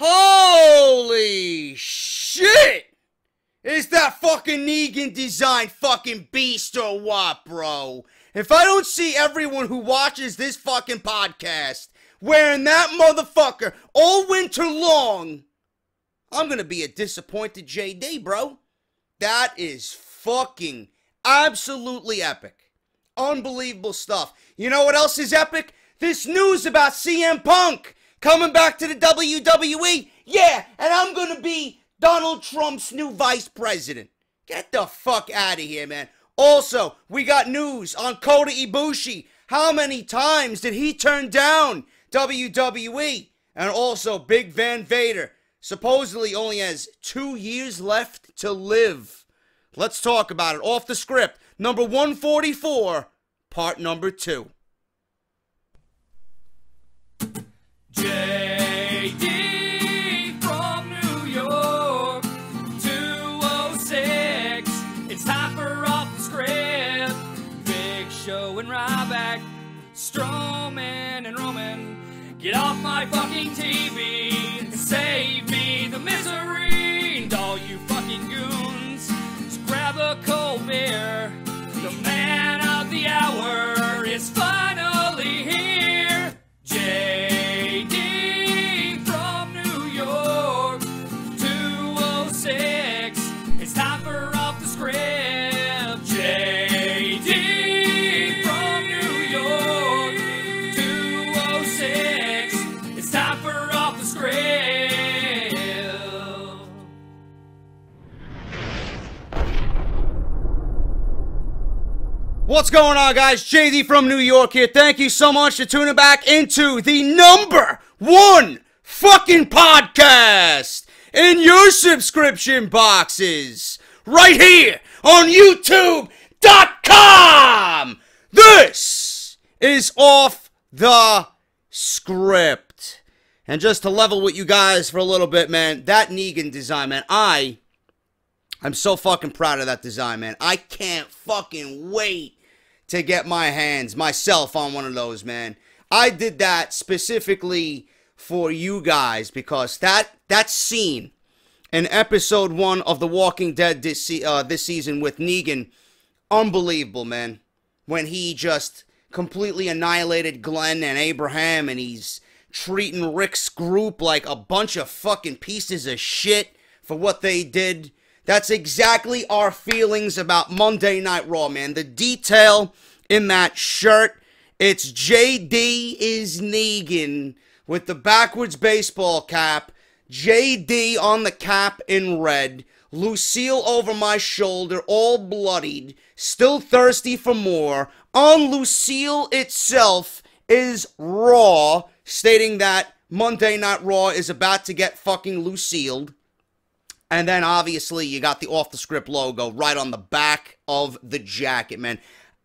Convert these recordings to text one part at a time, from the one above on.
Holy shit! Is that fucking Negan designed fucking beast or what, bro? If I don't see everyone who watches this fucking podcast wearing that motherfucker all winter long, I'm gonna be a disappointed JD, bro. That is fucking absolutely epic. Unbelievable stuff. You know what else is epic? This news about CM Punk coming back to the WWE. Yeah, and I'm gonna be Donald Trump's new vice president. Get the fuck out of here, man. Also, we got news on Kota Ibushi. How many times did he turn down WWE? And also, Big Van Vader supposedly only has 2 years left to live. Let's talk about it. Off the script, number 144, part number 2. JD from New York, 206. It's time for Off the Script. Big Show and Ryback, Strowman and Roman. Get off my fucking TV and save me the misery. And all you fucking goons, just grab a cold beer. The man of the hour is finally here. JD from New York, 206. It's time for Off the Script. JD from New York, 206. It's time for Off the Script. What's going on, guys? JD from New York here. Thank you so much for tuning back into the number 1 fucking podcast in your subscription boxes right here on YouTube.com. This is Off the Script. And just to level with you guys for a little bit, man, that Negan design, man, I'm so fucking proud of that design, man. I can't fucking wait to get myself on one of those, man. I did that specifically for you guys because that scene in episode 1 of The Walking Dead this season with Negan, unbelievable, man. When he just completely annihilated Glenn and Abraham and he's treating Rick's group like a bunch of fucking pieces of shit for what they did. That's exactly our feelings about Monday Night Raw, man. The detail in that shirt, it's JD is Negan with the backwards baseball cap, JD on the cap in red, Lucille over my shoulder, all bloodied, still thirsty for more. On Lucille itself is Raw, stating that Monday Night Raw is about to get fucking Lucille'd. And then, obviously, you got the Off the Script logo right on the back of the jacket, man.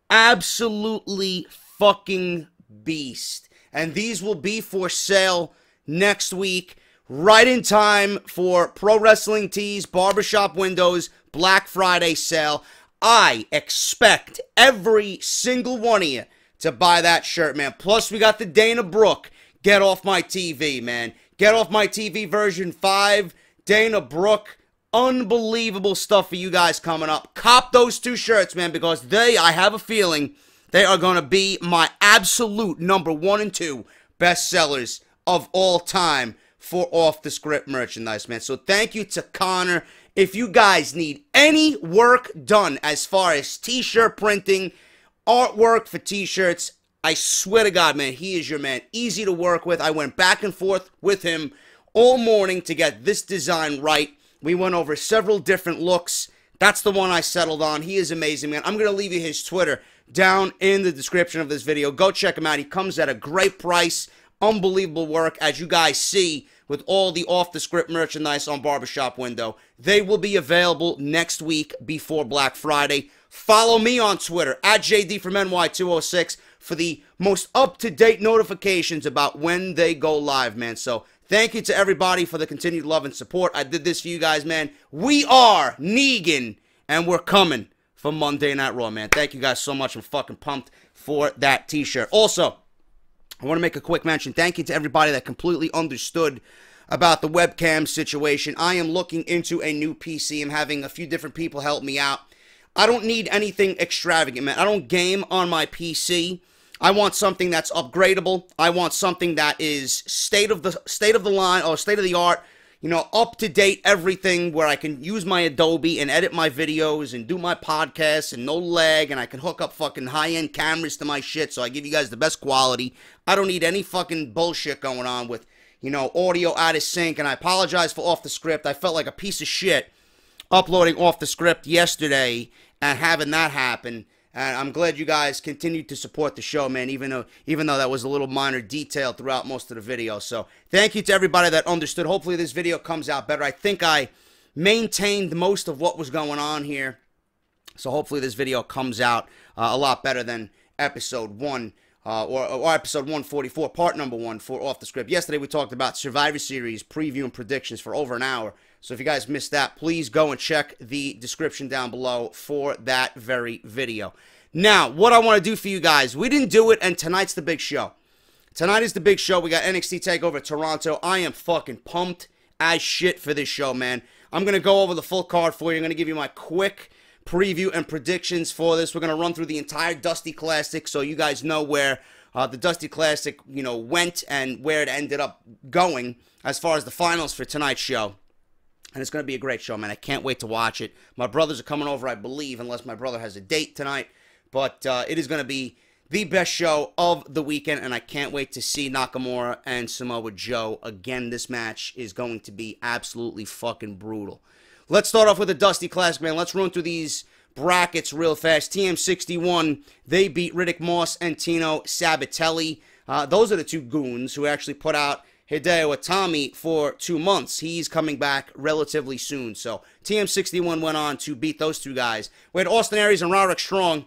Absolutely fucking beast. And these will be for sale next week, right in time for Pro Wrestling Tees, Barbershop Windows, Black Friday sale. I expect every single one of you to buy that shirt, man. Plus, we got the Dana Brooke Get Off My TV, man. Get Off My TV version 5. Dana Brooke, unbelievable stuff for you guys coming up. Cop those 2 shirts, man, because I have a feeling, they are going to be my absolute number 1 and 2 best sellers of all time for Off the Script merchandise, man. So thank you to Connor. If you guys need any work done as far as t-shirt printing, artwork for t-shirts, I swear to God, man, he is your man. Easy to work with. I went back and forth with him all morning to get this design right. We went over several different looks. That's the one I settled on. He is amazing, man. I'm going to leave you his Twitter down in the description of this video. Go check him out. He comes at a great price. Unbelievable work, as you guys see with all the Off the Script merchandise on Barbershop Window. They will be available next week before Black Friday. Follow me on Twitter, at JD from NY206, for the most up-to-date notifications about when they go live, man. So thank you to everybody for the continued love and support. I did this for you guys, man. We are Negan, and we're coming for Monday Night Raw, man. Thank you guys so much. I'm fucking pumped for that t-shirt. Also, I want to make a quick mention. Thank you to everybody that completely understood about the webcam situation. I am looking into a new PC. I'm having a few different people help me out. I don't need anything extravagant, man. I don't game on my PC. I want something that's upgradable. I want something that is state of the line or state of the art, you know, up to date everything, where I can use my Adobe and edit my videos and do my podcasts and no lag, and I can hook up fucking high-end cameras to my shit so I give you guys the best quality. I don't need any fucking bullshit going on with, you know, audio out of sync, and I apologize for Off the Script. I felt like a piece of shit uploading Off the Script yesterday and having that happen. And I'm glad you guys continued to support the show, man, even though that was a little minor detail throughout most of the video. So thank you to everybody that understood. Hopefully this video comes out better. I think I maintained most of what was going on here. So hopefully this video comes out a lot better than episode 1 or episode 144, part number 1 for Off the Script. Yesterday we talked about Survivor Series preview and predictions for over an hour. So if you guys missed that, please go and check the description down below for that very video. Now, what I want to do for you guys, we didn't do it, and tonight's the big show. Tonight is the big show. We got NXT TakeOver Toronto. I am fucking pumped as shit for this show, man. I'm going to go over the full card for you. I'm going to give you my quick preview and predictions for this. We're going to run through the entire Dusty Classic so you guys know where the Dusty Classic, you know, went and where it ended up going as far as the finals for tonight's show. And it's going to be a great show, man. I can't wait to watch it. My brothers are coming over, I believe, unless my brother has a date tonight. But it is going to be the best show of the weekend, and I can't wait to see Nakamura and Samoa Joe again. This match is going to be absolutely fucking brutal. Let's start off with the Dusty Classic, man. Let's run through these brackets real fast. TM61, they beat Riddick Moss and Tino Sabatelli. Those are the two goons who actually put out Hideo Itami for 2 months. He's coming back relatively soon. So TM61 went on to beat those two guys. We had Austin Aries and Roderick Strong.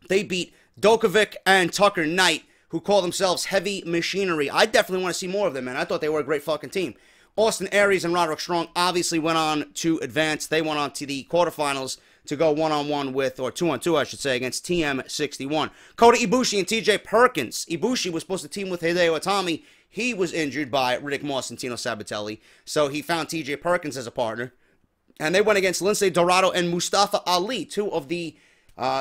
They beat Dokovic and Tucker Knight, who call themselves Heavy Machinery. I definitely want to see more of them, man. I thought they were a great fucking team. Austin Aries and Roderick Strong obviously went on to advance. They went on to the quarterfinals to go one-on-one with, or two-on-two, I should say, against TM61. Kota Ibushi and TJ Perkins. Ibushi was supposed to team with Hideo Itami. He was injured by Riddick Moss and Tino Sabatelli, so he found TJ Perkins as a partner. And they went against Lince Dorado and Mustafa Ali, two of the...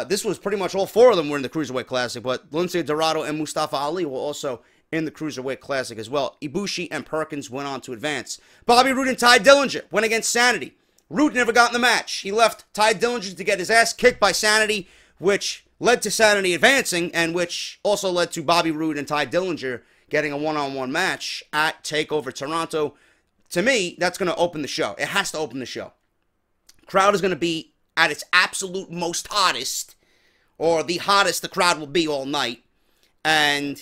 this was pretty much all 4 of them were in the Cruiserweight Classic, but Lince Dorado and Mustafa Ali were also in the Cruiserweight Classic as well. Ibushi and Perkins went on to advance. Bobby Roode and Ty Dillinger went against Sanity. Roode never got in the match. He left Ty Dillinger to get his ass kicked by Sanity, which led to Sanity advancing, and which also led to Bobby Roode and Ty Dillinger getting a one-on-one match at TakeOver Toronto. To me, that's going to open the show. It has to open the show. Crowd is going to be at its absolute most hottest, or the hottest the crowd will be all night. And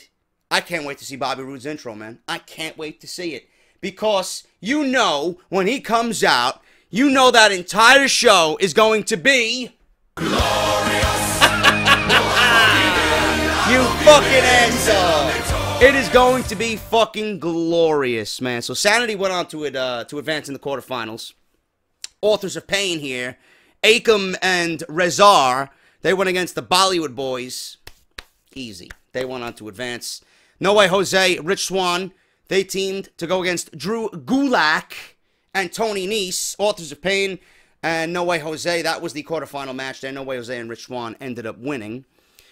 I can't wait to see Bobby Roode's intro, man. I can't wait to see it. Because you know, when he comes out, you know that entire show is going to be... glorious! You fucking asshole! It is going to be fucking glorious, man. So Sanity went on to advance in the quarterfinals. Authors of Pain here. ARKHAM and Rezar, they went against the Bollywood Boys. Easy. They went on to advance. No Way Jose, Rich Swann, they teamed to go against Drew Gulak and Tony Nese. Authors of Pain and No Way Jose, that was the quarterfinal match there. No Way Jose and Rich Swann ended up winning.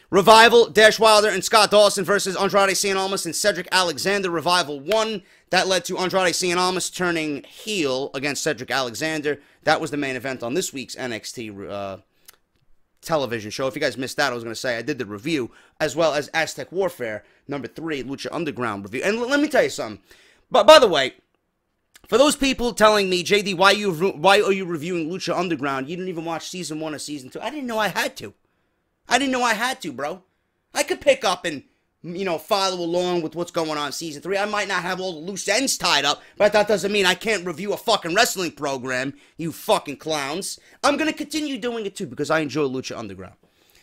Revival, Dash Wilder and Scott Dawson versus Andrade Cien Almas and Cedric Alexander. Revival won. That led to Andrade Cien Almas turning heel against Cedric Alexander. That was the main event on this week's NXT television show. If you guys missed that, I was going to say I did the review, as well as AZTEC Warfare number 3 Lucha Underground review. And let me tell you something. But by the way, for those people telling me, JD, why are you reviewing Lucha Underground? You didn't even watch Season 1 or Season 2. I didn't know I had to. I didn't know I had to, bro. I could pick up and, you know, follow along with what's going on in Season 3. I might not have all the loose ends tied up, but that doesn't mean I can't review a fucking wrestling program, you fucking clowns. I'm going to continue doing it, too, because I enjoy Lucha Underground.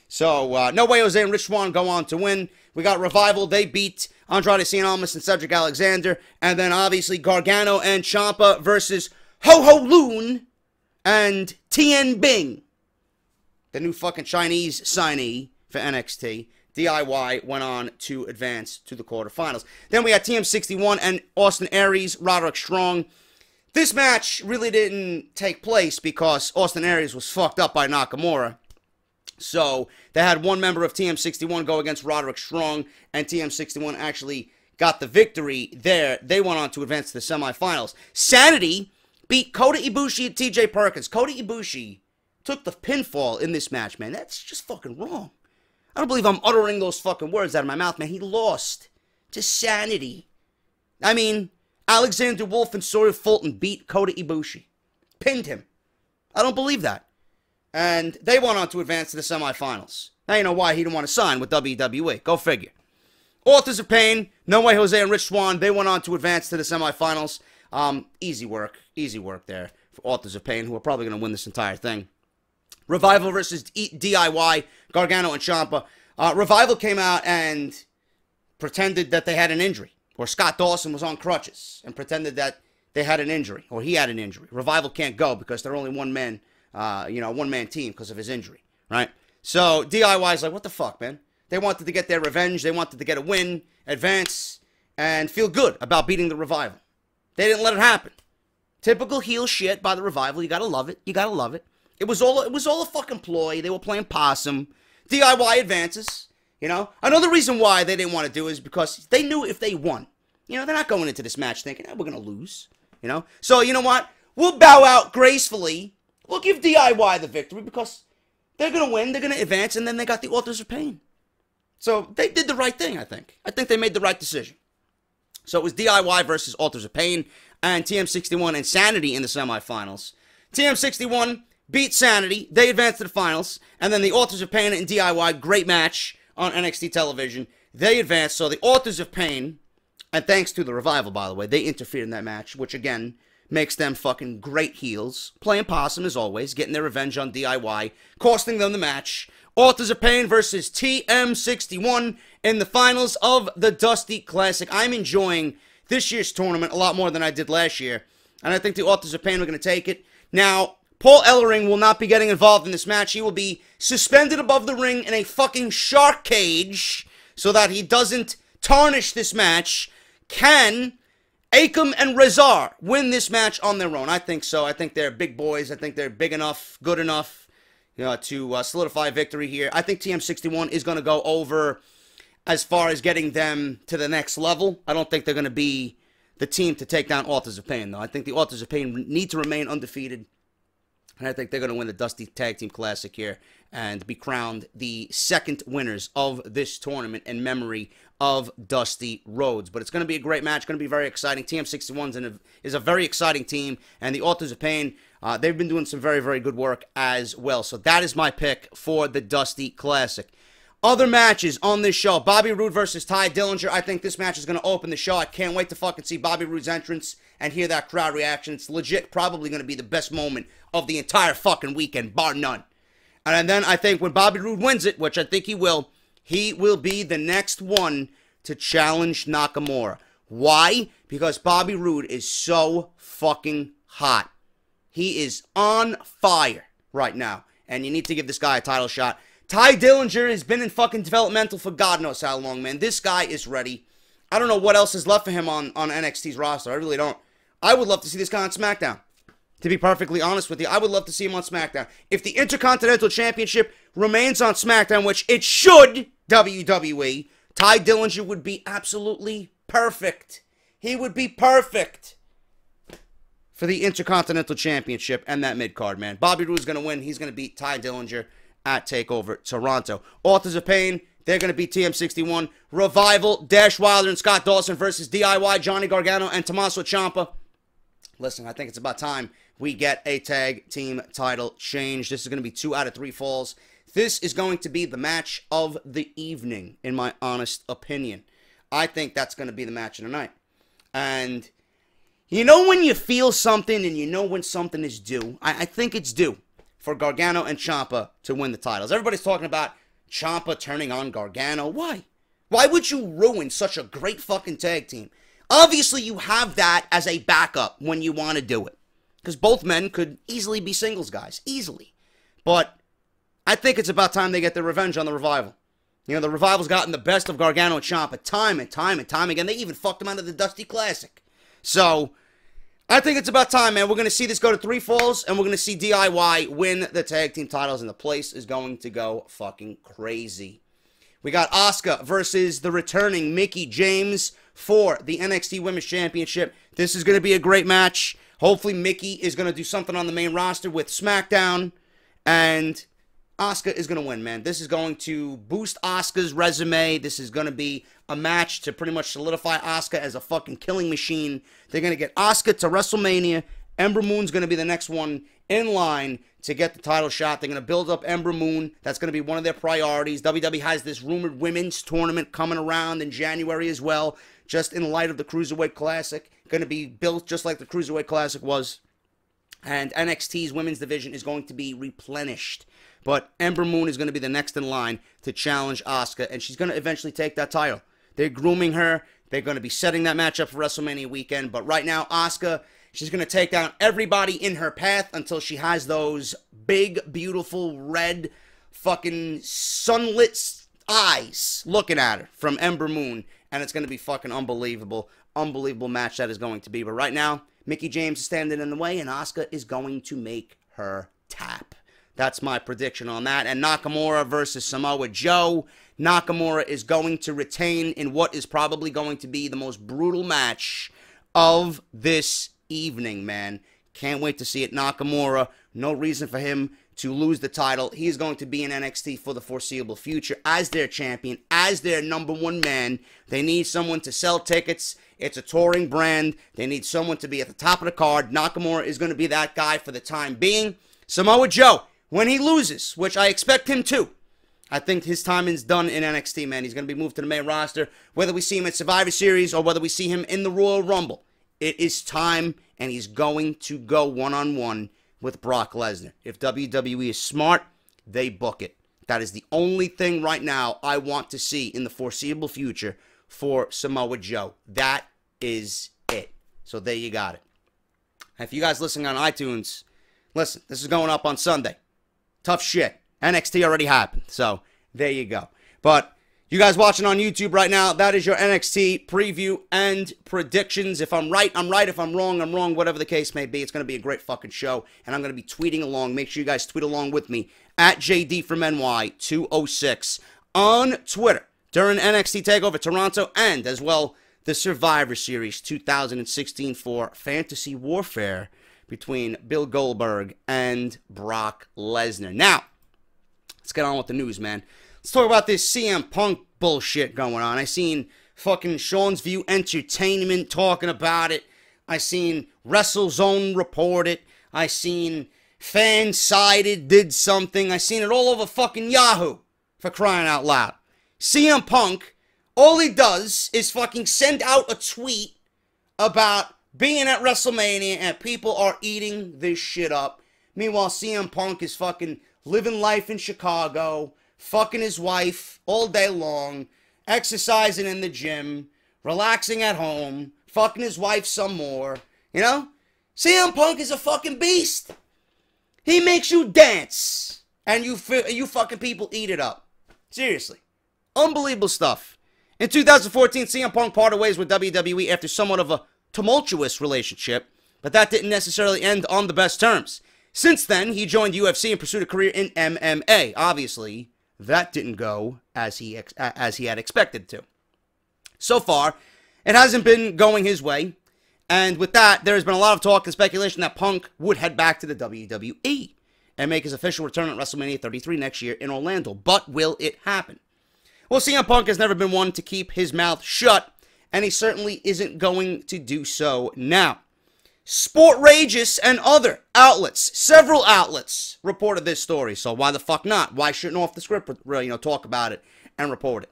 So, No Way Jose and Rich Swann go on to win. We got Revival. They beat Andrade Cien Almas and Cedric Alexander. And then, obviously, Gargano and Ciampa versus Ho-Ho Loon and Tien Bing, the new fucking Chinese signee for NXT. DIY went on to advance to the quarterfinals. Then we had TM61 and Austin Aries, Roderick Strong. This match really didn't take place because Austin Aries was fucked up by Nakamura. So they had one member of TM61 go against Roderick Strong, and TM61 actually got the victory there. They went on to advance to the semifinals. Sanity beat Kota Ibushi and TJ Perkins. Kota Ibushi took the pinfall in this match, man. That's just fucking wrong. I don't believe I'm uttering those fucking words out of my mouth, man. He lost to Sanity. I mean, Alexander Wolf and Sawyer Fulton beat Kota Ibushi. Pinned him. I don't believe that. And they went on to advance to the semifinals. Now you know why he didn't want to sign with WWE. Go figure. Authors of Pain, No Way Jose and Rich Swann, they went on to advance to the semifinals. Easy work there for Authors of Pain, who are probably going to win this entire thing. Revival versus DIY, Gargano and Ciampa. Revival came out and pretended that they had an injury. Or Scott Dawson was on crutches and pretended that they had an injury. Or he had an injury. Revival can't go because they're only one-man team because of his injury. Right? So DIY's like, what the fuck, man? They wanted to get their revenge. They wanted to get a win, advance, and feel good about beating the Revival. They didn't let it happen. Typical heel shit by the Revival. You gotta love it. You gotta love it. It was all a fucking ploy. They were playing possum. DIY advances. You know? Another reason why they didn't want to do it is because they knew if they won, you know, they're not going into this match thinking, we're going to lose. You know? So, you know what? We'll bow out gracefully. We'll give DIY the victory because they're going to win. They're going to advance. And then they got the Authors of Pain. So, they did the right thing, I think. I think they made the right decision. So, it was DIY versus Authors of Pain and TM61 and Sanity in the semifinals. TM61 beat Sanity. They advanced to the finals. And then the Authors of Pain and DIY, great match on NXT television. They advanced. So the Authors of Pain, and thanks to the Revival, by the way, they interfered in that match, which again makes them fucking great heels. Playing possum as always, getting their revenge on DIY, costing them the match. Authors of Pain versus TM61 in the finals of the Dusty Classic. I'm enjoying this year's tournament a lot more than I did last year. And I think the Authors of Pain are going to take it. Now, Paul Ellering will not be getting involved in this match. He will be suspended above the ring in a fucking shark cage so that he doesn't tarnish this match. Can ARKHAM and Rezar win this match on their own? I think so. I think they're big boys. I think they're big enough, good enough, you know, to solidify a victory here. I think TM61 is going to go over as far as getting them to the next level. I don't think they're going to be the team to take down Authors of Pain, though. I think the Authors of Pain need to remain undefeated. And I think they're going to win the Dusty Tag Team Classic here and be crowned the second winners of this tournament in memory of Dusty Rhodes. But it's going to be a great match. Going to be very exciting. TM61 is a very exciting team. And the Authors of Pain, they've been doing some very, very good work as well. So that is my pick for the Dusty Classic. Other matches on this show. Bobby Roode versus Ty Dillinger. I think this match is going to open the show. I can't wait to fucking see Bobby Roode's entrance and hear that crowd reaction. It's legit probably going to be the best moment of the entire fucking weekend, bar none. And then I think when Bobby Roode wins it, which I think he will be the next one to challenge Nakamura. Why? Because Bobby Roode is so fucking hot. He is on fire right now. And you need to give this guy a title shot. Ty Dillinger has been in fucking developmental for God knows how long, man. This guy is ready. I don't know what else is left for him on NXT's roster. I really don't. I would love to see this guy on SmackDown. To be perfectly honest with you, I would love to see him on SmackDown. If the Intercontinental Championship remains on SmackDown, which it should, WWE, Ty Dillinger would be absolutely perfect. He would be perfect for the Intercontinental Championship and that mid-card, man. Bobby Roode's going to win. He's going to beat Ty Dillinger at TakeOver Toronto. Authors of Pain, they're going to beat TM61. Revival, Dash Wilder and Scott Dawson versus DIY, Johnny Gargano and Tommaso Ciampa. Listen, I think it's about time we get a tag team title change. This is going to be 2 out of 3 falls. This is going to be the match of the evening, in my honest opinion. I think that's going to be the match of the night. And you know when you feel something and you know when something is due? I think it's due for Gargano and Ciampa to win the titles. Everybody's talking about Ciampa turning on Gargano. Why? Why would you ruin such a great fucking tag team? Obviously, you have that as a backup when you want to do it. Because both men could easily be singles guys. Easily. But I think it's about time they get their revenge on the Revival. You know, the Revival's gotten the best of Gargano and Ciampa time and time and time again. They even fucked him out of the Dusty Classic. So, I think it's about time, man. We're going to see this go to 3 falls, and we're going to see DIY win the tag team titles, and the place is going to go fucking crazy. We got Asuka versus the returning Mickie James for the NXT Women's Championship. This is going to be a great match. Hopefully, Mickie is going to do something on the main roster with Smackdown, and Asuka is going to win, man. This is going to boost Asuka's resume. This is going to be a match to pretty much solidify Asuka as a fucking killing machine. They're going to get Asuka to WrestleMania. Ember Moon's going to be the next one in line to get the title shot. They're going to build up Ember Moon. That's going to be one of their priorities. WWE has this rumored women's tournament coming around in January as well, just in light of the Cruiserweight Classic. Going to be built just like the Cruiserweight Classic was. And NXT's women's division is going to be replenished. But Ember Moon is going to be the next in line to challenge Asuka, and she's going to eventually take that title. They're grooming her. They're going to be setting that match up for WrestleMania weekend. But right now, Asuka, she's going to take down everybody in her path until she has those big, beautiful, red, fucking sunlit eyes looking at her from Ember Moon. And it's going to be fucking unbelievable. Unbelievable match that is going to be. But right now, Mickie James is standing in the way, and Asuka is going to make her tap. That's my prediction on that. And Nakamura versus Samoa Joe. Nakamura is going to retain in what is probably going to be the most brutal match of this evening, man. Can't wait to see it. Nakamura, no reason for him to lose the title. He is going to be in NXT for the foreseeable future as their champion, as their #1 man. They need someone to sell tickets. It's a touring brand. They need someone to be at the top of the card. Nakamura is going to be that guy for the time being. Samoa Joe, when he loses, which I expect him to, I think his time is done in NXT, man. He's going to be moved to the main roster. Whether we see him at Survivor Series or whether we see him in the Royal Rumble, it is time, and he's going to go one-on-one with Brock Lesnar. If WWE is smart, they book it. That is the only thing right now I want to see in the foreseeable future for Samoa Joe. That is it. So there you got it. If you guys listening on iTunes, listen, this is going up on Sunday. Tough shit. NXT already happened. So, there you go. But, you guys watching on YouTube right now, that is your NXT preview and predictions. If I'm right, I'm right. If I'm wrong. Whatever the case may be, it's going to be a great fucking show. And I'm going to be tweeting along. Make sure you guys tweet along with me at JD from NY206 on Twitter during NXT TakeOver Toronto and as well the Survivor Series 2016 for Fantasy Warfare between Bill Goldberg and Brock Lesnar. Now, let's get on with the news, man. Let's talk about this CM Punk bullshit going on. I seen fucking Sean's View Entertainment talking about it. I seen WrestleZone report it. I seen Fansided did something. I seen it all over fucking Yahoo, for crying out loud. CM Punk, all he does is fucking send out a tweet about being at WrestleMania and people are eating this shit up. Meanwhile, CM Punk is fucking living life in Chicago, fucking his wife all day long, exercising in the gym, relaxing at home, fucking his wife some more. You know? CM Punk is a fucking beast. He makes you dance, and you fucking people eat it up. Seriously. Unbelievable stuff. In 2014, CM Punk parted ways with WWE after somewhat of a tumultuous relationship, but that didn't necessarily end on the best terms. Since then, he joined UFC and pursued a career in MMA. Obviously, that didn't go as he had expected to. So far, it hasn't been going his way, and with that, there has been a lot of talk and speculation that Punk would head back to the WWE and make his official return at WrestleMania 33 next year in Orlando. But will it happen? Well, CM Punk has never been one to keep his mouth shut, and he certainly isn't going to do so now. Sportrageous and other outlets, several outlets, reported this story. So why the fuck not? Why shouldn't Off the Script, talk about it and report it?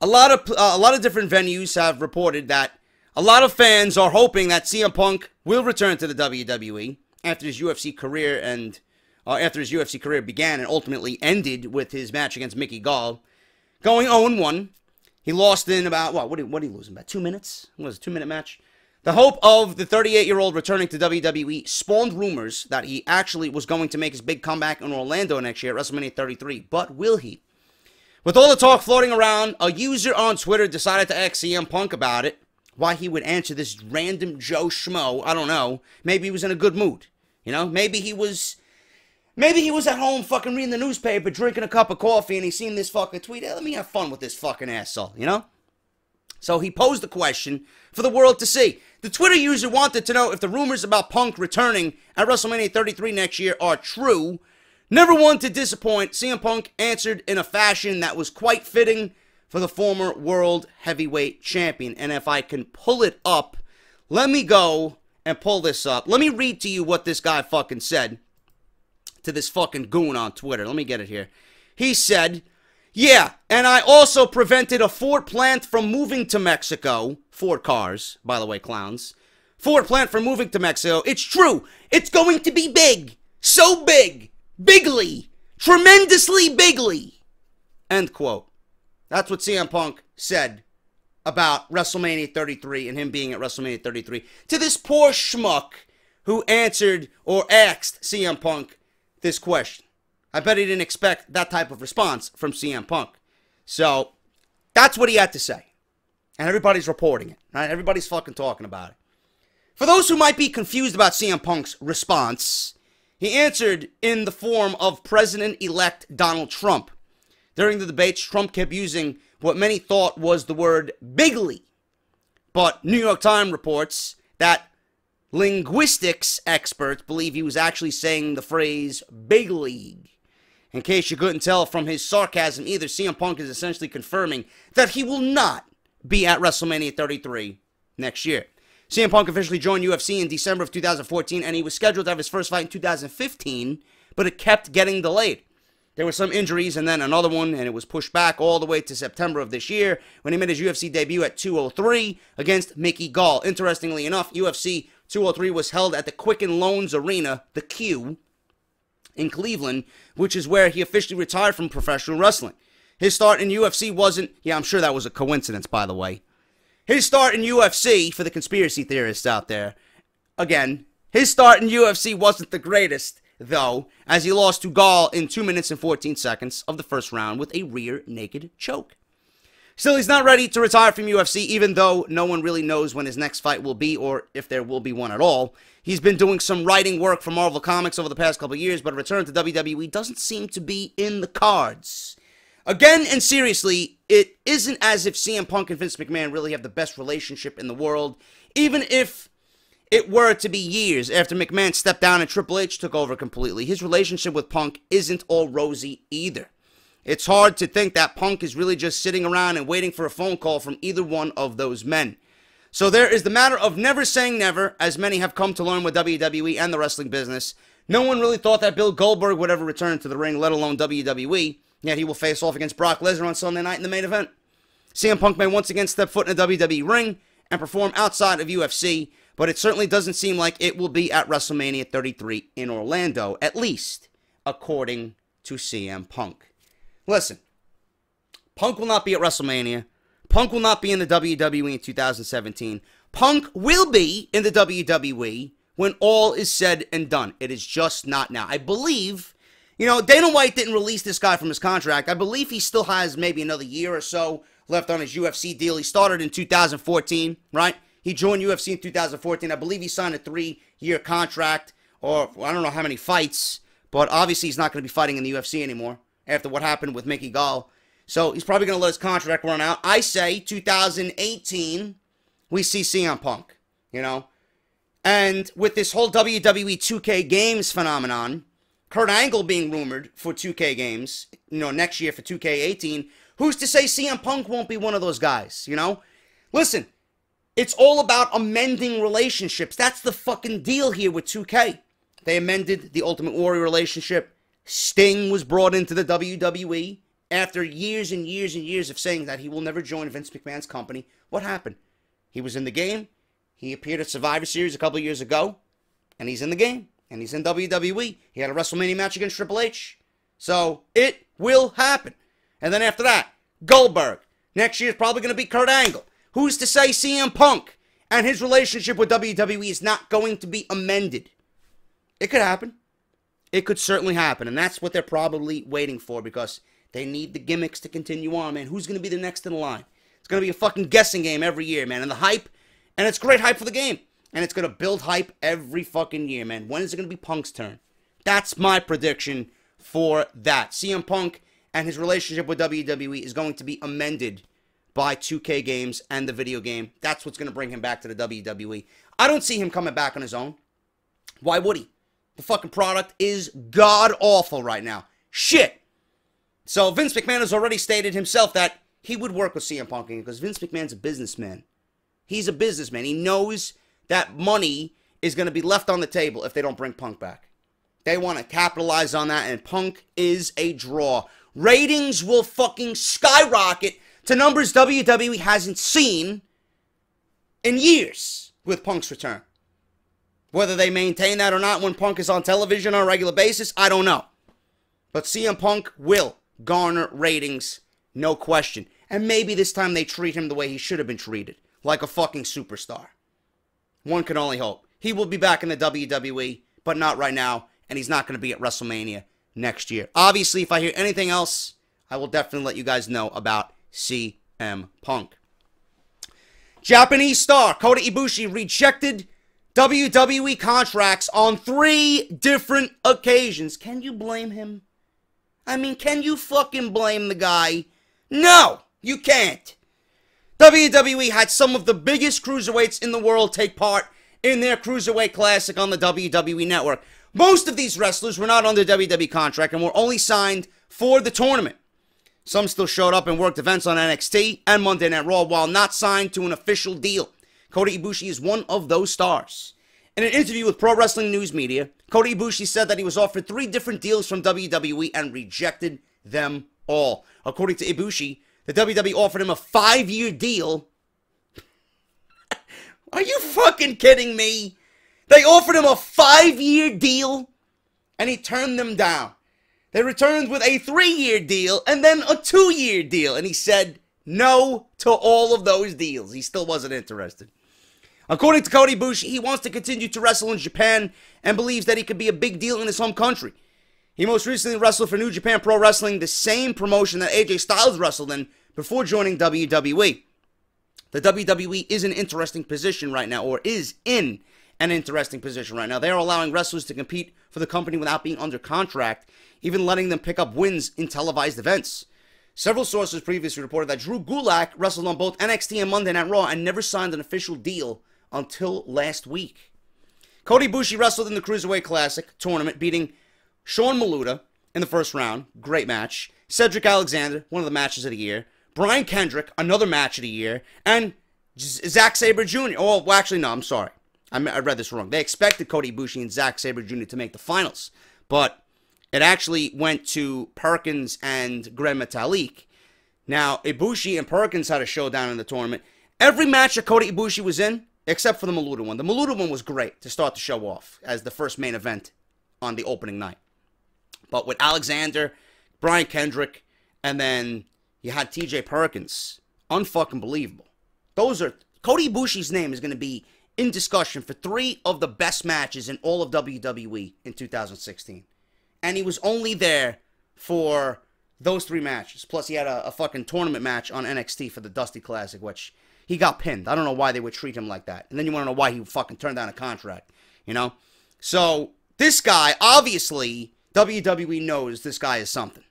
A lot of different venues have reported that a lot of fans are hoping that CM Punk will return to the WWE after his UFC career began and ultimately ended with his match against Mickey Gall, going 0-1. He lost in about, what did he lose in? About 2 minutes? It was a 2-minute match. The hope of the 38-year-old returning to WWE spawned rumors that he actually was going to make his big comeback in Orlando next year at WrestleMania 33. But will he? With all the talk floating around, a user on Twitter decided to ask CM Punk about it. Why he would answer this random Joe Schmo, I don't know. Maybe he was in a good mood. You know, maybe he was at home fucking reading the newspaper, drinking a cup of coffee, and he seen this fucking tweet. Hey, let me have fun with this fucking asshole, you know? So he posed the question for the world to see. The Twitter user wanted to know if the rumors about Punk returning at WrestleMania 33 next year are true. Never one to disappoint, CM Punk answered in a fashion that was quite fitting for the former World Heavyweight Champion. And if I can pull it up, let me go and pull this up. Let me read to you what this guy fucking said to this fucking goon on Twitter. Let me get it here. He said, yeah, and I also prevented a Ford plant from moving to Mexico. Ford cars, by the way, clowns. Ford plant from moving to Mexico. It's true. It's going to be big. So big. Bigly. Tremendously bigly. End quote. That's what CM Punk said about WrestleMania 33 and him being at WrestleMania 33. To this poor schmuck who answered or asked CM Punk this question. I bet he didn't expect that type of response from CM Punk. So, that's what he had to say. And everybody's reporting it, right? Everybody's fucking talking about it. For those who might be confused about CM Punk's response, he answered in the form of President-elect Donald Trump. During the debates, Trump kept using what many thought was the word bigly. But New York Times reports that linguistics experts believe he was actually saying the phrase big league. In case you couldn't tell from his sarcasm either, CM Punk is essentially confirming that he will not be at WrestleMania 33 next year. CM Punk officially joined UFC in December of 2014, and he was scheduled to have his first fight in 2015, but it kept getting delayed. There were some injuries and then another one, and it was pushed back all the way to September of this year when he made his UFC debut at 203 against Mickey Gall. Interestingly enough, UFC 203 was held at the Quicken Loans Arena, the Q, in Cleveland, which is where he officially retired from professional wrestling. His start in UFC wasn't... Yeah, I'm sure that was a coincidence, by the way. His start in UFC, for the conspiracy theorists out there, again, his start in UFC wasn't the greatest, though, as he lost to Gall in 2 minutes and 14 seconds of the first round with a rear naked choke. Still, he's not ready to retire from UFC, even though no one really knows when his next fight will be or if there will be one at all. He's been doing some writing work for Marvel Comics over the past couple of years, but a return to WWE doesn't seem to be in the cards. Again, and seriously, it isn't as if CM Punk and Vince McMahon really have the best relationship in the world, even if it were to be years after McMahon stepped down and Triple H took over completely. His relationship with Punk isn't all rosy either. It's hard to think that Punk is really just sitting around and waiting for a phone call from either one of those men. So there is the matter of never saying never, as many have come to learn with WWE and the wrestling business. No one really thought that Bill Goldberg would ever return to the ring, let alone WWE, yet he will face off against Brock Lesnar on Sunday night in the main event. CM Punk may once again step foot in a WWE ring and perform outside of UFC, but it certainly doesn't seem like it will be at WrestleMania 33 in Orlando, at least according to CM Punk. Listen, Punk will not be at WrestleMania. Punk will not be in the WWE in 2017. Punk will be in the WWE when all is said and done. It is just not now. I believe, Dana White didn't release this guy from his contract. I believe he still has maybe another year or so left on his UFC deal. He started in 2014, right? He joined UFC in 2014. I believe he signed a 3-year contract, or I don't know how many fights, but obviously he's not going to be fighting in the UFC anymore after what happened with Mickey Gall. So he's probably going to let his contract run out. I say 2018, we see CM Punk, And with this whole WWE 2K Games phenomenon, Kurt Angle being rumored for 2K Games, next year for 2K18, who's to say CM Punk won't be one of those guys, Listen, it's all about amending relationships. That's the fucking deal here with 2K. They amended the Ultimate Warrior relationship. Sting was brought into the WWE after years and years and years of saying that he will never join Vince McMahon's company. What happened? He was in the game. He appeared at Survivor Series a couple of years ago, and he's in the game, and he's in WWE. He had a WrestleMania match against Triple H. So it will happen. And then after that, Goldberg. Next year is probably going to be Kurt Angle. Who's to say CM Punk and his relationship with WWE is not going to be amended? It could happen. It could certainly happen, and that's what they're probably waiting for, because They need the gimmicks to continue on, man. Who's going to be the next in line? It's going to be a fucking guessing game every year, man. And the hype, and it's great hype for the game. And it's going to build hype every fucking year, man. When is it going to be Punk's turn? That's my prediction for that. CM Punk and his relationship with WWE is going to be amended by 2K games and the video game. That's what's going to bring him back to the WWE. I don't see him coming back on his own. Why would he? The fucking product is god-awful right now. Shit. So Vince McMahon has already stated himself that he would work with CM Punk because Vince McMahon's a businessman. He's a businessman. He knows that money is going to be left on the table if they don't bring Punk back. They want to capitalize on that, and Punk is a draw. Ratings will fucking skyrocket to numbers WWE hasn't seen in years with Punk's return. Whether they maintain that or not when Punk is on television on a regular basis, I don't know. But CM Punk will garner ratings, no question. And maybe this time they treat him the way he should have been treated, like a fucking superstar. One can only hope. He will be back in the WWE, but not right now, and he's not going to be at WrestleMania next year. Obviously, if I hear anything else, I will definitely let you guys know about CM Punk. Japanese star Kota Ibushi rejected WWE contracts on 3 different occasions. Can you blame him? I mean, can you fucking blame the guy? No, you can't. WWE had some of the biggest cruiserweights in the world take part in their Cruiserweight Classic on the WWE Network. Most of these wrestlers were not under WWE contract and were only signed for the tournament. Some still showed up and worked events on NXT and Monday Night Raw while not signed to an official deal. Kota Ibushi is one of those stars. In an interview with Pro Wrestling News Media, Kota Ibushi said that he was offered 3 different deals from WWE and rejected them all. According to Ibushi, the WWE offered him a 5-year deal. Are you fucking kidding me? They offered him a 5-year deal, and he turned them down. They returned with a 3-year deal, and then a 2-year deal, and he said no to all of those deals. He still wasn't interested. According to Kota Ibushi, he wants to continue to wrestle in Japan and believes that he could be a big deal in his home country. He most recently wrestled for New Japan Pro Wrestling, the same promotion that AJ Styles wrestled in before joining WWE. The WWE is in an interesting position right now, or is in an interesting position right now. They are allowing wrestlers to compete for the company without being under contract, even letting them pick up wins in televised events. Several sources previously reported that Drew Gulak wrestled on both NXT and Monday Night Raw and never signed an official deal until last week. Kota Ibushi wrestled in the Cruiserweight Classic tournament, beating Sean Maluta in the first round. Great match. Cedric Alexander, one of the matches of the year. Brian Kendrick, another match of the year. And Zack Sabre Jr. Oh, well, actually, no, I'm sorry. I read this wrong. They expected Kota Ibushi and Zack Sabre Jr. to make the finals. But it actually went to Perkins and Gran Metalik. Now, Ibushi and Perkins had a showdown in the tournament. Every match that Kota Ibushi was in, except for the Maluta one. The Maluta one was great to start the show off as the first main event on the opening night. But with Alexander, Brian Kendrick, and then you had TJ Perkins. Unfucking believable. Those are... Kota Ibushi's name is going to be in discussion for 3 of the best matches in all of WWE in 2016. And he was only there for those 3 matches. Plus, he had a fucking tournament match on NXT for the Dusty Classic, which he got pinned. I don't know why they would treat him like that. And then you want to know why he fucking turned down a contract, you know? So, this guy, obviously, WWE knows this guy is something.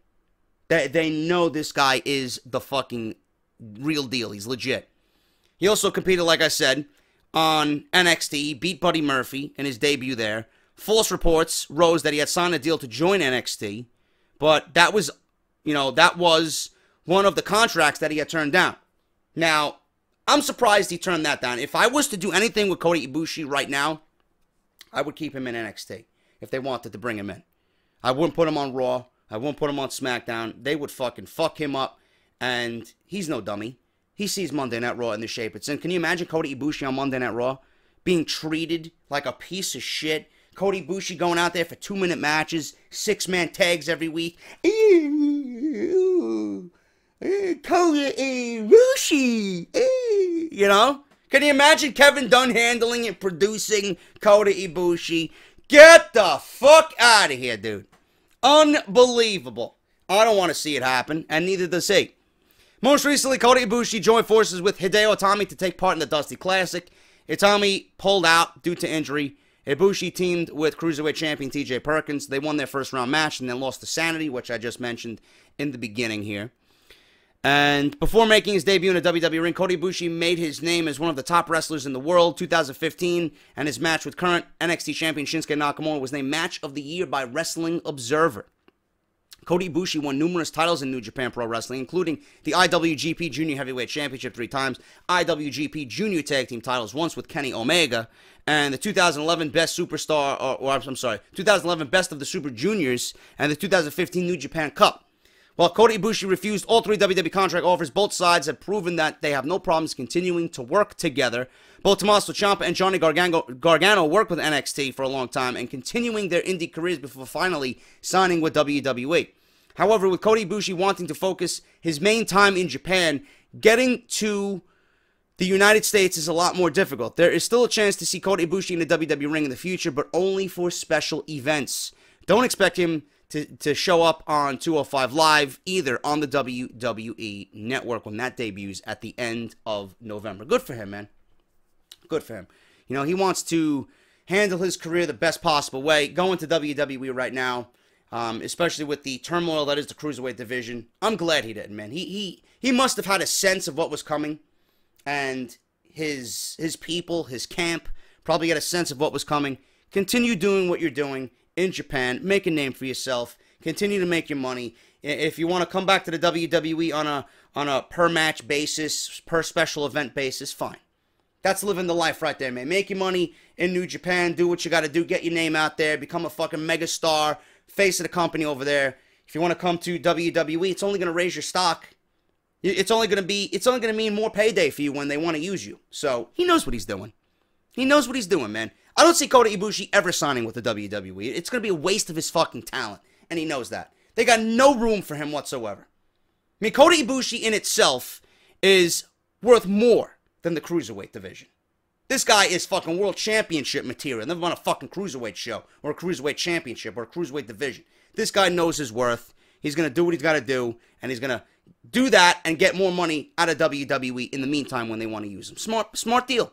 They know this guy is the fucking real deal. He's legit. He also competed, like I said, on NXT, beat Buddy Murphy in his debut there. False reports rose that he had signed a deal to join NXT, but that was, that was one of the contracts that he had turned down. Now, I'm surprised he turned that down. If I was to do anything with Kota Ibushi right now, I would keep him in NXT if they wanted to bring him in. I wouldn't put him on Raw. I wouldn't put him on Smackdown. They would fucking fuck him up, and he's no dummy. He sees Monday Night Raw in the shape it's in. Can you imagine Kota Ibushi on Monday Night Raw being treated like a piece of shit? Kota Ibushi going out there for 2-minute matches, 6-man tags every week. Kota Ibushi, Can you imagine Kevin Dunn handling and producing Kota Ibushi? Get the fuck out of here, dude. Unbelievable. I don't want to see it happen, and neither does he. Most recently, Kota Ibushi joined forces with Hideo Itami to take part in the Dusty Classic. Itami pulled out due to injury. Ibushi teamed with Cruiserweight Champion TJ Perkins. They won their first round match and then lost to Sanity, which I just mentioned in the beginning here. And before making his debut in a WWE ring, Kota Ibushi made his name as one of the top wrestlers in the world. 2015, and his match with current NXT champion Shinsuke Nakamura was named Match of the Year by Wrestling Observer. Kota Ibushi won numerous titles in New Japan Pro Wrestling, including the IWGP Junior Heavyweight Championship 3 times, IWGP Junior Tag Team titles once with Kenny Omega, and the 2011 Best Superstar, I'm sorry, 2011 Best of the Super Juniors, and the 2015 New Japan Cup. While Kota Ibushi refused all 3 WWE contract offers, both sides have proven that they have no problems continuing to work together. Both Tommaso Ciampa and Johnny Gargano worked with NXT for a long time and continuing their indie careers before finally signing with WWE. However, with Kota Ibushi wanting to focus his main time in Japan, getting to the United States is a lot more difficult. There is still a chance to see Kota Ibushi in the WWE ring in the future, but only for special events. Don't expect him to show up on 205 Live either on the WWE Network when that debuts at the end of November. Good for him, man. Good for him. You know, he wants to handle his career the best possible way. Going to WWE right now, especially with the turmoil that is the Cruiserweight division, I'm glad he didn't, man. He must have had a sense of what was coming, and his people, his camp, probably had a sense of what was coming. Continue doing what you're doing in Japan. Make a name for yourself. Continue to make your money. If you want to come back to the WWE on a per match basis, per special event basis, fine. That's living the life right there, man. Make your money in New Japan. Do what you got to do. Get your name out there. Become a fucking megastar. Face of the company over there. If you want to come to WWE, it's only going to raise your stock. It's only going to mean more payday for you when they want to use you. So he knows what he's doing. He knows what he's doing, man. I don't see Kota Ibushi ever signing with the WWE. It's going to be a waste of his fucking talent, and he knows that. They got no room for him whatsoever. I mean, Kota Ibushi in itself is worth more than the Cruiserweight division. This guy is fucking world championship material. Never won a fucking Cruiserweight show, or a Cruiserweight championship, or a Cruiserweight division. This guy knows his worth. He's going to do what he's got to do, and he's going to do that and get more money out of WWE in the meantime when they want to use him. Smart deal.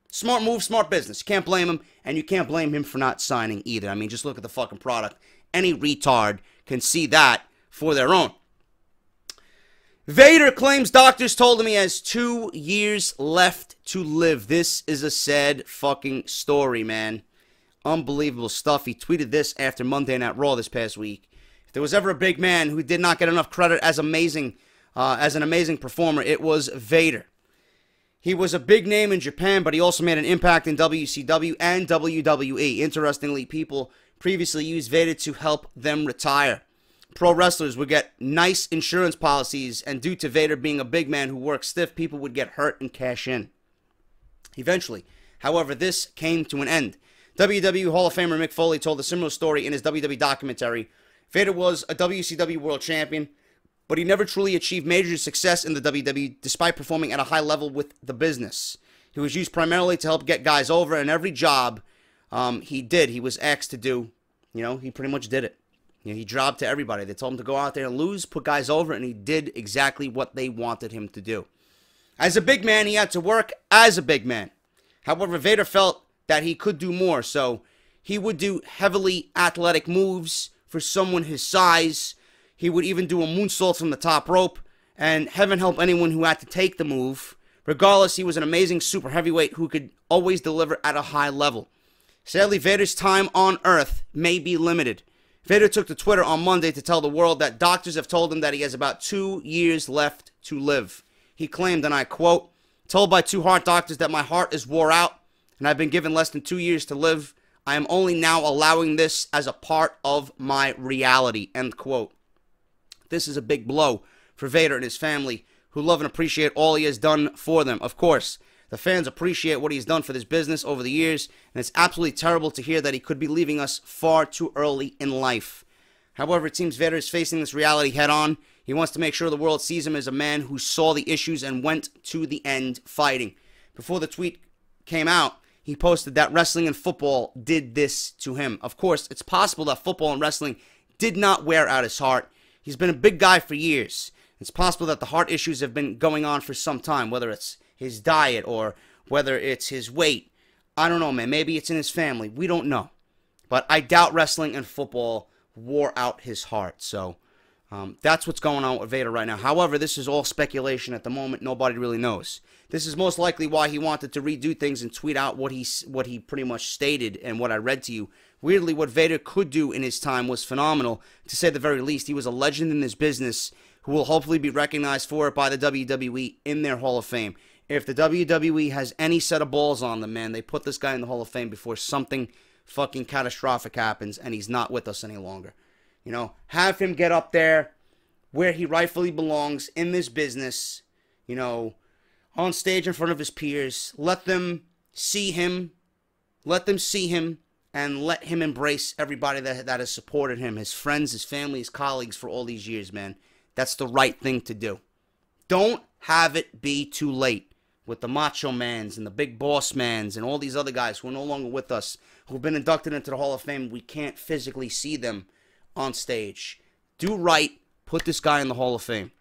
Smart move, smart business. You can't blame him, and you can't blame him for not signing either. I mean, just look at the fucking product. Any retard can see that for their own. Vader claims doctors told him he has 2 years left to live. This is a sad fucking story, man. Unbelievable stuff. He tweeted this after Monday Night Raw this past week. If there was ever a big man who did not get enough credit as an amazing performer, it was Vader. He was a big name in Japan, but he also made an impact in WCW and WWE. Interestingly, people previously used Vader to help them retire. Pro wrestlers would get nice insurance policies, and due to Vader being a big man who works stiff, people would get hurt and cash in. Eventually, however, this came to an end. WWE Hall of Famer Mick Foley told a similar story in his WWE documentary. Vader was a WCW World Champion, but he never truly achieved major success in the WWE despite performing at a high level with the business. He was used primarily to help get guys over, and every job he was asked to do, he pretty much did it. He dropped to everybody. They told him to go out there and lose, put guys over, and he did exactly what they wanted him to do. As a big man, he had to work as a big man. However, Vader felt that he could do more, so he would do heavily athletic moves for someone his size. He would even do a moonsault from the top rope, and heaven help anyone who had to take the move. Regardless, he was an amazing super heavyweight who could always deliver at a high level. Sadly, Vader's time on Earth may be limited. Vader took to Twitter on Monday to tell the world that doctors have told him that he has about 2 years left to live. He claimed, and I quote, "Told by 2 heart doctors that my heart is wore out, and I've been given less than 2 years to live. I am only now allowing this as a part of my reality," end quote. This is a big blow for Vader and his family, who love and appreciate all he has done for them. Of course, the fans appreciate what he's done for this business over the years, and it's absolutely terrible to hear that he could be leaving us far too early in life. However, it seems Vader is facing this reality head-on. He wants to make sure the world sees him as a man who saw the issues and went to the end fighting. Before the tweet came out, he posted that wrestling and football did this to him. Of course, it's possible that football and wrestling did not wear out his heart. He's been a big guy for years. It's possible that the heart issues have been going on for some time, whether it's his diet or whether it's his weight. I don't know, man. Maybe it's in his family. We don't know. But I doubt wrestling and football wore out his heart. So that's what's going on with Vader right now. However, this is all speculation at the moment. Nobody really knows. This is most likely why he wanted to redo things and tweet out what he pretty much stated and what I read to you. Weirdly, what Vader could do in his time was phenomenal, to say the very least. He was a legend in this business who will hopefully be recognized for it by the WWE in their Hall of Fame. If the WWE has any set of balls on them, man, they put this guy in the Hall of Fame before something fucking catastrophic happens and he's not with us any longer. You know, have him get up there where he rightfully belongs in this business, you know, on stage in front of his peers. Let them see him. Let them see him and let him embrace everybody that has supported him, his friends, his family, his colleagues for all these years, man. That's the right thing to do. Don't have it be too late with the Macho Mans and the Big Boss Mans and all these other guys who are no longer with us, who've been inducted into the Hall of Fame. We can't physically see them on stage. Do right. Put this guy in the Hall of Fame.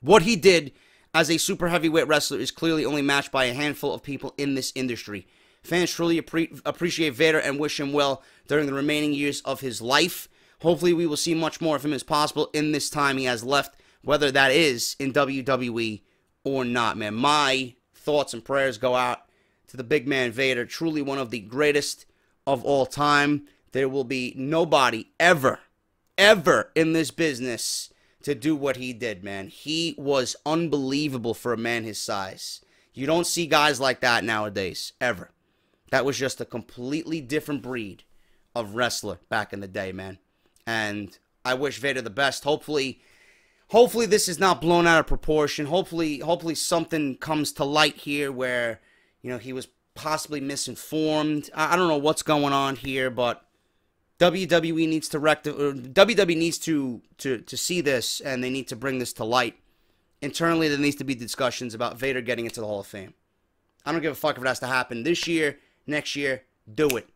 What he did as a super heavyweight wrestler is clearly only matched by a handful of people in this industry. Fans truly appreciate Vader and wish him well during the remaining years of his life. Hopefully we will see much more of him as possible in this time he has left, whether that is in WWE or not, man. My thoughts and prayers go out to the big man Vader, truly one of the greatest of all time. There will be nobody ever in this business to do what he did, man. He was unbelievable for a man his size. You don't see guys like that nowadays, ever. That was just a completely different breed of wrestler back in the day, man. And I wish Vader the best. Hopefully this is not blown out of proportion. Hopefully something comes to light here where, you know, he was possibly misinformed. I don't know what's going on here, but WWE needs to WWE needs to see this, and they need to bring this to light. Internally, there needs to be discussions about Vader getting into the Hall of Fame. I don't give a fuck if it has to happen this year, next year. Do it.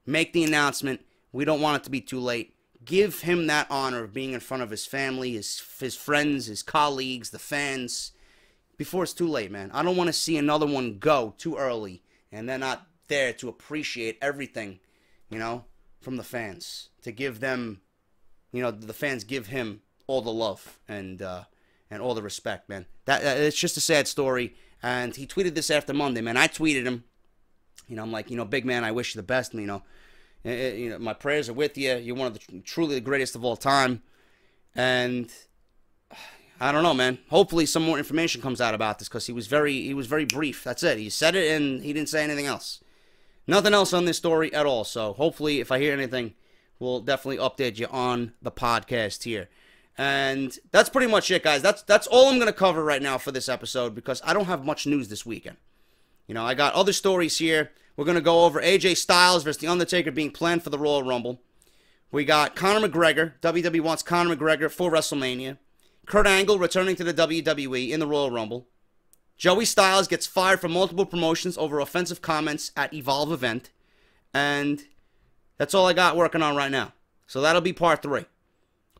Make the announcement. We don't want it to be too late. Give him that honor of being in front of his family, his friends, his colleagues, the fans, before it's too late, man. I don't want to see another one go too early, and they're not there to appreciate everything, you know, from the fans. To give them, you know, the fans give him all the love and all the respect, man. It's just a sad story. And he tweeted this after Monday, man. I tweeted him. You know, I'm like, you know, big man, I wish you the best. And, you know, my prayers are with you. You're one of the truly the greatest of all time. And I don't know, man. Hopefully some more information comes out about this, because he was very brief. That's it. He said it and he didn't say anything else. Nothing else on this story at all. So hopefully if I hear anything, we'll definitely update you on the podcast here. And that's pretty much it, guys. That's all I'm going to cover right now for this episode, because I don't have much news this weekend. You know, I got other stories here. We're going to go over AJ Styles versus The Undertaker being planned for the Royal Rumble. We got Conor McGregor. WWE wants Conor McGregor for WrestleMania. Kurt Angle returning to the WWE in the Royal Rumble. Joey Styles gets fired from multiple promotions over offensive comments at Evolve event. And that's all I got working on right now. So that'll be part 3.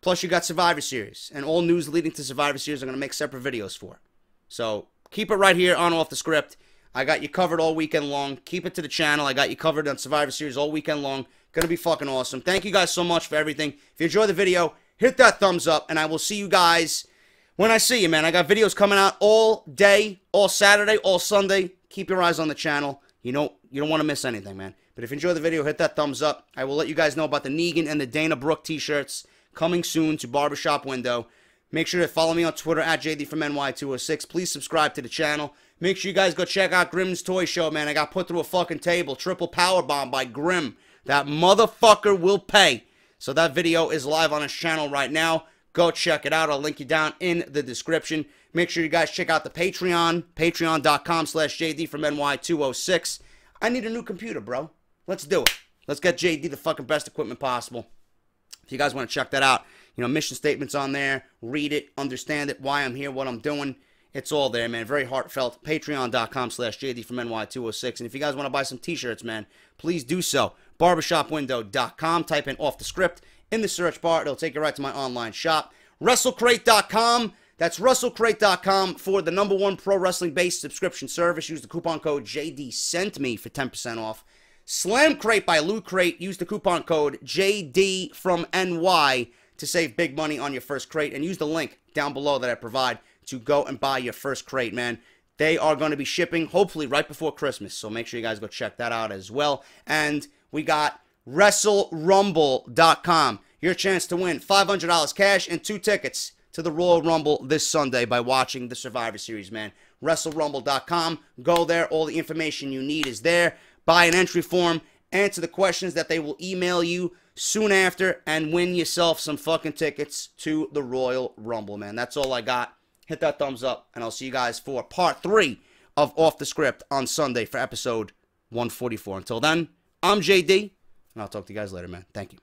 Plus you got Survivor Series. And all news leading to Survivor Series I'm going to make separate videos for. So keep it right here on Off the Script. I got you covered all weekend long. Keep it to the channel. I got you covered on Survivor Series all weekend long. Gonna be fucking awesome. Thank you guys so much for everything. If you enjoyed the video, hit that thumbs up, and I will see you guys when I see you, man. I got videos coming out all day, all Saturday, all Sunday. Keep your eyes on the channel. You don't want to miss anything, man. But if you enjoyed the video, hit that thumbs up. I will let you guys know about the Negan and the Dana Brooke t-shirts coming soon to Barbershop Window. Make sure to follow me on Twitter at JD from NY206. Please subscribe to the channel. Make sure you guys go check out Grimm's Toy Show, man. I got put through a fucking table. Triple powerbomb by Grimm. That motherfucker will pay. So that video is live on his channel right now. Go check it out. I'll link you down in the description. Make sure you guys check out the Patreon. Patreon.com/JD from NY206. I need a new computer, bro. Let's do it. Let's get JD the fucking best equipment possible. If you guys want to check that out, you know, mission statements on there. Read it. Understand it. Why I'm here. What I'm doing. It's all there, man. Very heartfelt. Patreon.com/JD from NY206. And if you guys want to buy some t-shirts, man, please do so. Barbershopwindow.com. Type in Off the Script in the search bar. It'll take you right to my online shop. WrestleCrate.com. That's WrestleCrate.com for the #1 pro wrestling-based subscription service. Use the coupon code JDSENTME for 10% off. Slam Crate by Loot Crate. Use the coupon code JD from NY to save big money on your first crate. And use the link down below that I provide to go and buy your first crate, man. They are going to be shipping hopefully right before Christmas. So make sure you guys go check that out as well. And we got WrestleRumble.com. Your chance to win $500 cash and 2 tickets to the Royal Rumble this Sunday by watching the Survivor Series, man. WrestleRumble.com. Go there. All the information you need is there. Buy an entry form. Answer the questions that they will email you soon after and win yourself some fucking tickets to the Royal Rumble, man. That's all I got. Hit that thumbs up, and I'll see you guys for part 3 of Off the Script on Sunday for episode 144. Until then, I'm JD, and I'll talk to you guys later, man. Thank you.